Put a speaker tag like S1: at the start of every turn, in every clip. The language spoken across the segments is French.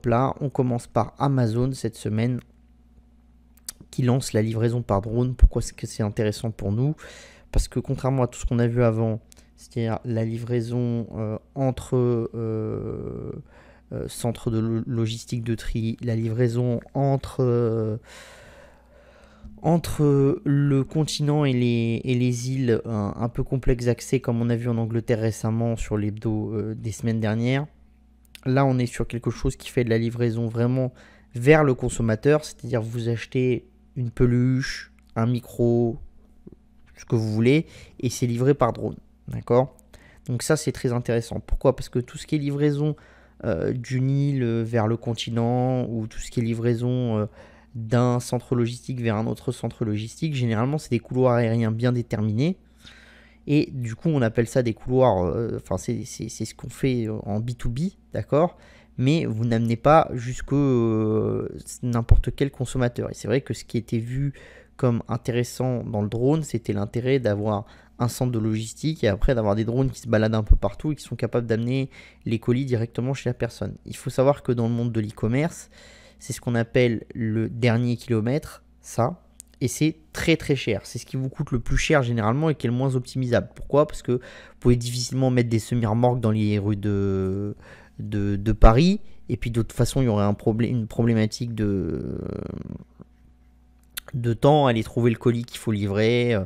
S1: top là. On commence par Amazon cette semaine qui lance la livraison par drone. Pourquoi est-ce que c'est intéressant pour nous? Parce que contrairement à tout ce qu'on a vu avant, c'est-à-dire la livraison entre centres de logistique de tri, la livraison entre le continent et les îles, un peu complexe d'accès comme on a vu en Angleterre récemment sur l'hebdo des semaines dernières. Là, on est sur quelque chose qui fait de la livraison vraiment vers le consommateur, c'est-à-dire vous achetez une peluche, un micro, ce que vous voulez, et c'est livré par drone. D'accord? Donc ça, c'est très intéressant. Pourquoi? Parce que tout ce qui est livraison d'une île vers le continent, ou tout ce qui est livraison d'un centre logistique vers un autre centre logistique, généralement, c'est des couloirs aériens bien déterminés. Et du coup, on appelle ça des couloirs, enfin, c'est ce qu'on fait en B2B, d'accord? Mais vous n'amenez pas jusque n'importe quel consommateur. Et c'est vrai que ce qui était vu comme intéressant dans le drone, c'était l'intérêt d'avoir un centre de logistique et après d'avoir des drones qui se baladent un peu partout et qui sont capables d'amener les colis directement chez la personne. Il faut savoir que dans le monde de l'e-commerce, c'est ce qu'on appelle le dernier kilomètre, ça. Et c'est très très cher. C'est ce qui vous coûte le plus cher généralement et qui est le moins optimisable. Pourquoi? Parce que vous pouvez difficilement mettre des semi-remorques dans les rues de Paris. Et puis d'autre façon, il y aurait une problématique de temps à aller trouver le colis qu'il faut livrer,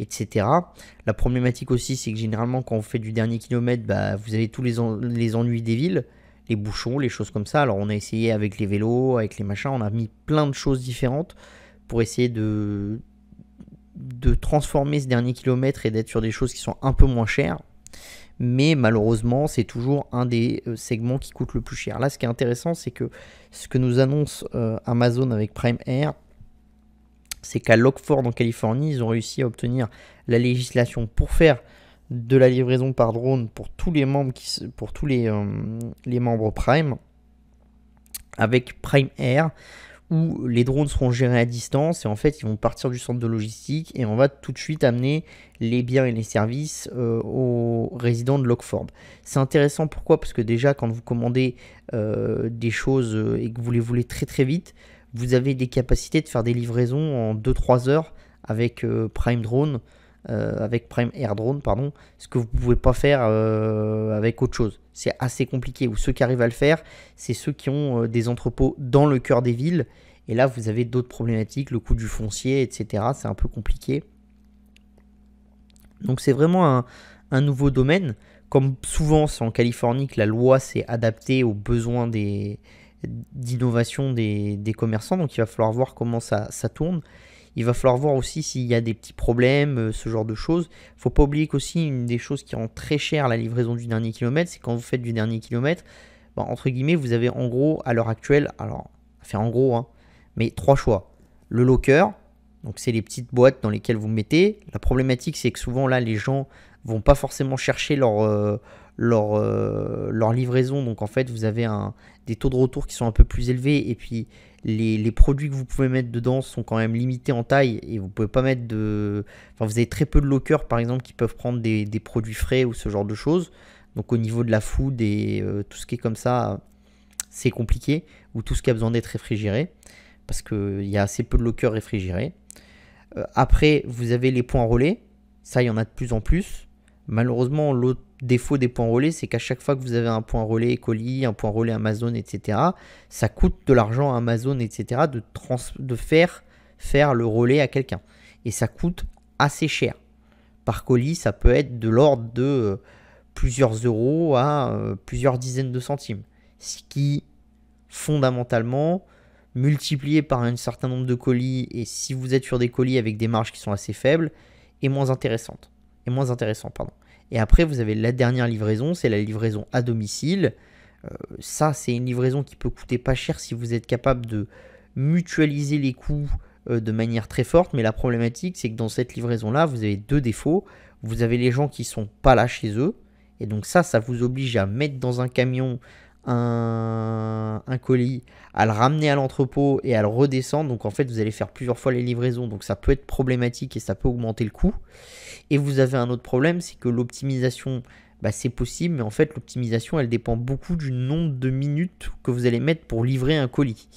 S1: etc. La problématique aussi, c'est que généralement quand on fait du dernier kilomètre, bah, vous avez tous les ennuis des villes, les bouchons, les choses comme ça. Alors on a essayé avec les vélos, avec les machins, on a mis plein de choses différentes pour essayer de transformer ce dernier kilomètre et d'être sur des choses qui sont un peu moins chères. Mais malheureusement, c'est toujours un des segments qui coûte le plus cher. Là, ce qui est intéressant, c'est que ce que nous annonce Amazon avec Prime Air, c'est qu'à Lockford en Californie, ils ont réussi à obtenir la législation pour faire de la livraison par drone pour tous les membres, les membres Prime, avec Prime Air, où les drones seront gérés à distance et en fait ils vont partir du centre de logistique et on va tout de suite amener les biens et les services aux résidents de Lockford. C'est intéressant, pourquoi? Parce que déjà quand vous commandez des choses et que vous les voulez très très vite, vous avez des capacités de faire des livraisons en 2-3 heures avec Prime Drone, avec Prime Air Drone, pardon, ce que vous ne pouvez pas faire avec autre chose. C'est assez compliqué. Ou ceux qui arrivent à le faire, c'est ceux qui ont des entrepôts dans le cœur des villes. Et là, vous avez d'autres problématiques, le coût du foncier, etc. C'est un peu compliqué. Donc c'est vraiment un nouveau domaine. Comme souvent, c'est en Californie que la loi s'est adaptée aux besoins d'innovation des commerçants. Donc il va falloir voir comment ça tourne. Il va falloir voir aussi s'il y a des petits problèmes, ce genre de choses. Il ne faut pas oublier qu'aussi, une des choses qui rend très cher la livraison du dernier kilomètre, c'est quand vous faites du dernier kilomètre, ben, entre guillemets, vous avez en gros, à l'heure actuelle, alors, enfin en gros, hein, mais 3 choix. Le locker, donc c'est les petites boîtes dans lesquelles vous mettez. La problématique, c'est que souvent, là, les gens vont pas forcément chercher leur livraison. Donc, en fait, vous avez des taux de retour qui sont un peu plus élevés. Et puis, les produits que vous pouvez mettre dedans sont quand même limités en taille et vous pouvez pas mettre Enfin, vous avez très peu de lockers par exemple qui peuvent prendre des produits frais ou ce genre de choses. Donc au niveau de la food et tout ce qui est comme ça, c'est compliqué. Ou tout ce qui a besoin d'être réfrigéré parce qu'il y a assez peu de lockers réfrigérés. Après, vous avez les points relais. Ça, il y en a de plus en plus. Malheureusement, l'autre défaut des points relais, c'est qu'à chaque fois que vous avez un point relais colis, un point relais Amazon, etc., ça coûte de l'argent à Amazon, etc., de faire le relais à quelqu'un. Et ça coûte assez cher. Par colis, ça peut être de l'ordre de plusieurs euros à plusieurs dizaines de centimes. Ce qui, fondamentalement, multiplié par un certain nombre de colis, et si vous êtes sur des colis avec des marges qui sont assez faibles, est moins intéressant. Et après, vous avez la dernière livraison, c'est la livraison à domicile. Ça, c'est une livraison qui peut coûter pas cher si vous êtes capable de mutualiser les coûts de manière très forte. Mais la problématique, c'est que dans cette livraison-là, vous avez 2 défauts. Vous avez les gens qui sont pas là chez eux. Et donc ça vous oblige à mettre dans un camion un colis, à le ramener à l'entrepôt et à le redescendre. Donc en fait, vous allez faire plusieurs fois les livraisons. Donc ça peut être problématique et ça peut augmenter le coût. Et vous avez un autre problème, c'est que l'optimisation bah, c'est possible, mais en fait l'optimisation elle dépend beaucoup du nombre de minutes que vous allez mettre pour livrer un colis.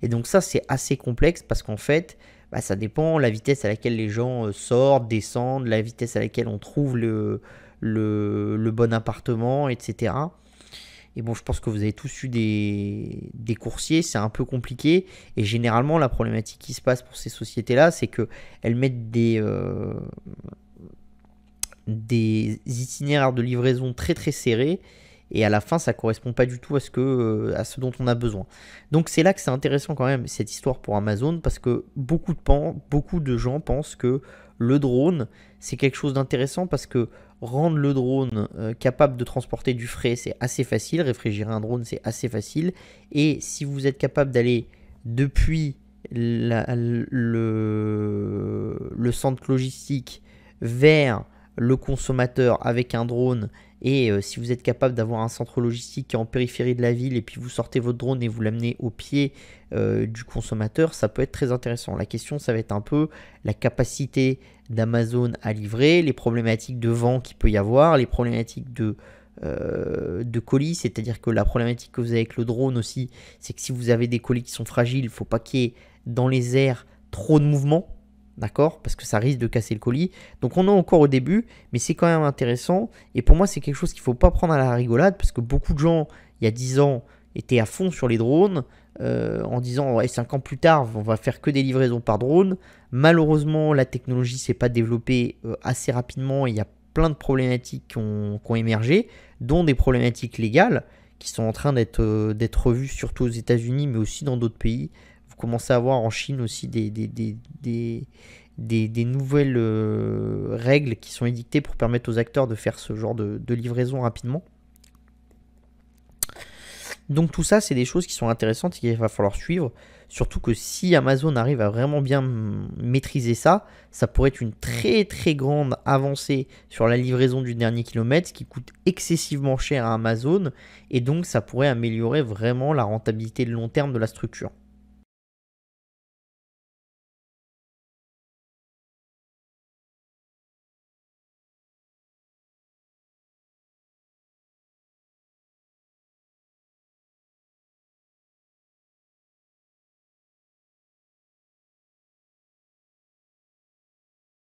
S1: Et donc ça c'est assez complexe parce qu'en fait bah, ça dépend la vitesse à laquelle les gens sortent, descendent, la vitesse à laquelle on trouve le bon appartement, etc. Et bon, je pense que vous avez tous eu des coursiers, c'est un peu compliqué. Et généralement, la problématique qui se passe pour ces sociétés-là, c'est qu'elles mettent des itinéraires de livraison très très serrés. Et à la fin, ça ne correspond pas du tout à ce dont on a besoin. Donc c'est là que c'est intéressant quand même, cette histoire pour Amazon, parce que beaucoup de gens pensent que le drone, c'est quelque chose d'intéressant parce que rendre le drone capable de transporter du frais, c'est assez facile. Réfrigérer un drone, c'est assez facile. Et si vous êtes capable d'aller depuis le centre logistique vers le consommateur avec un drone, et si vous êtes capable d'avoir un centre logistique qui est en périphérie de la ville et puis vous sortez votre drone et vous l'amenez au pied du consommateur, ça peut être très intéressant. La question, ça va être un peu la capacité d'Amazon à livrer, les problématiques de vent qu'il peut y avoir, les problématiques de colis, c'est-à-dire que la problématique que vous avez avec le drone aussi, c'est que si vous avez des colis qui sont fragiles, il ne faut pas qu'il y ait dans les airs trop de mouvement. D'accord? Parce que ça risque de casser le colis. Donc on est encore au début, mais c'est quand même intéressant. Et pour moi, c'est quelque chose qu'il ne faut pas prendre à la rigolade, parce que beaucoup de gens, il y a 10 ans, étaient à fond sur les drones, en disant ouais, 5 ans plus tard, on va faire que des livraisons par drone. Malheureusement, la technologie ne s'est pas développée assez rapidement. Il y a plein de problématiques qui ont émergé, dont des problématiques légales, qui sont en train d'être revues, surtout aux États-Unis, mais aussi dans d'autres pays. Vous commencez à voir en Chine aussi des nouvelles règles qui sont édictées pour permettre aux acteurs de faire ce genre de livraison rapidement. Donc tout ça, c'est des choses qui sont intéressantes et qu'il va falloir suivre. Surtout que si Amazon arrive à vraiment bien maîtriser ça, ça pourrait être une très très grande avancée sur la livraison du dernier kilomètre, ce qui coûte excessivement cher à Amazon. Et donc ça pourrait améliorer vraiment la rentabilité de long terme de la structure.